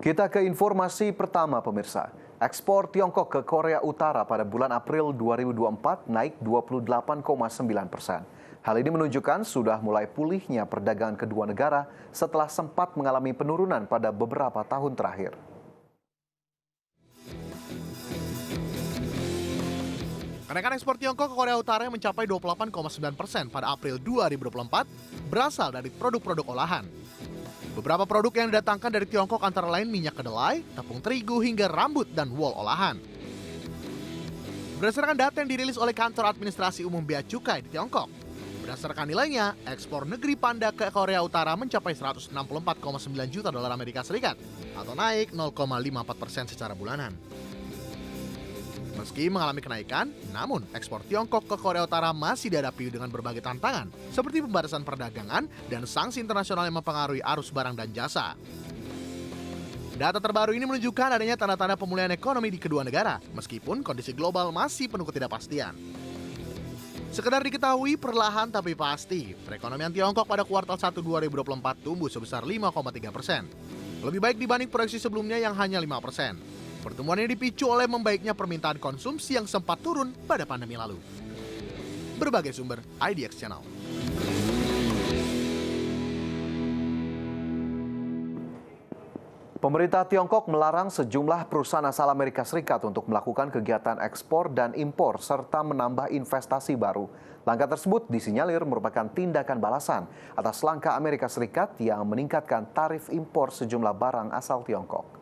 Kita ke informasi pertama pemirsa. Ekspor Tiongkok ke Korea Utara pada bulan April 2024 naik 28,9%. Hal ini menunjukkan sudah mulai pulihnya perdagangan kedua negara setelah sempat mengalami penurunan pada beberapa tahun terakhir. Kenaikan ekspor Tiongkok ke Korea Utara yang mencapai 28,9% pada April 2024 berasal dari produk-produk olahan. Beberapa produk yang didatangkan dari Tiongkok antara lain minyak kedelai, tepung terigu, hingga rambut dan wol olahan. Berdasarkan data yang dirilis oleh Kantor Administrasi Umum Bea Cukai di Tiongkok, berdasarkan nilainya, ekspor negeri Panda ke Korea Utara mencapai 164,9 juta dolar Amerika Serikat atau naik 0,54% secara bulanan. Meski mengalami kenaikan, namun ekspor Tiongkok ke Korea Utara masih dihadapi dengan berbagai tantangan, seperti pembatasan perdagangan dan sanksi internasional yang mempengaruhi arus barang dan jasa. Data terbaru ini menunjukkan adanya tanda-tanda pemulihan ekonomi di kedua negara, meskipun kondisi global masih penuh ketidakpastian. Sekedar diketahui, perlahan tapi pasti, perekonomian Tiongkok pada kuartal 1 2024 tumbuh sebesar 5,3%. Lebih baik dibanding proyeksi sebelumnya yang hanya 5%. Pertumbuhan ini dipicu oleh membaiknya permintaan konsumsi yang sempat turun pada pandemi lalu. Berbagai sumber, IDX Channel. Pemerintah Tiongkok melarang sejumlah perusahaan asal Amerika Serikat untuk melakukan kegiatan ekspor dan impor serta menambah investasi baru. Langkah tersebut disinyalir merupakan tindakan balasan atas langkah Amerika Serikat yang meningkatkan tarif impor sejumlah barang asal Tiongkok.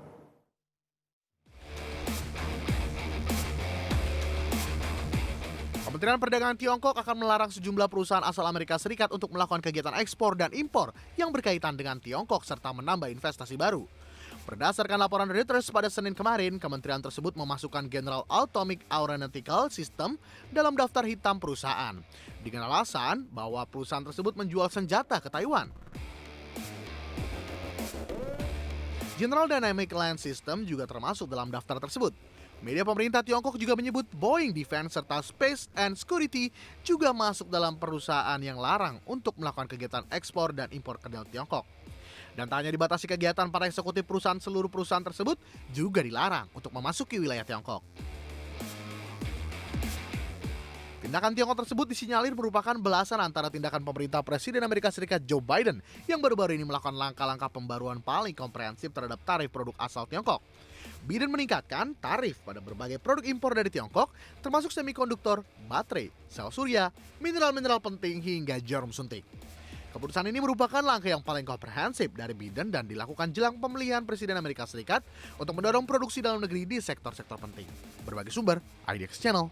Kementerian Perdagangan Tiongkok akan melarang sejumlah perusahaan asal Amerika Serikat untuk melakukan kegiatan ekspor dan impor yang berkaitan dengan Tiongkok serta menambah investasi baru. Berdasarkan laporan Reuters pada Senin kemarin, kementerian tersebut memasukkan General Atomic Aeronautical System dalam daftar hitam perusahaan dengan alasan bahwa perusahaan tersebut menjual senjata ke Taiwan. General Dynamic Land System juga termasuk dalam daftar tersebut. Media pemerintah Tiongkok juga menyebut Boeing Defense serta Space and Security juga masuk dalam perusahaan yang larang untuk melakukan kegiatan ekspor dan impor ke Tiongkok. Dan tak hanya dibatasi kegiatan para eksekutif perusahaan, seluruh perusahaan tersebut juga dilarang untuk memasuki wilayah Tiongkok. Tindakan Tiongkok tersebut disinyalir merupakan belasan antara tindakan pemerintah Presiden Amerika Serikat Joe Biden yang baru-baru ini melakukan langkah-langkah pembaruan paling komprehensif terhadap tarif produk asal Tiongkok. Biden meningkatkan tarif pada berbagai produk impor dari Tiongkok, termasuk semikonduktor, baterai, sel surya, mineral-mineral penting, hingga jarum suntik. Keputusan ini merupakan langkah yang paling komprehensif dari Biden dan dilakukan jelang pemilihan Presiden Amerika Serikat untuk mendorong produksi dalam negeri di sektor-sektor penting. Berbagai sumber, IDX Channel.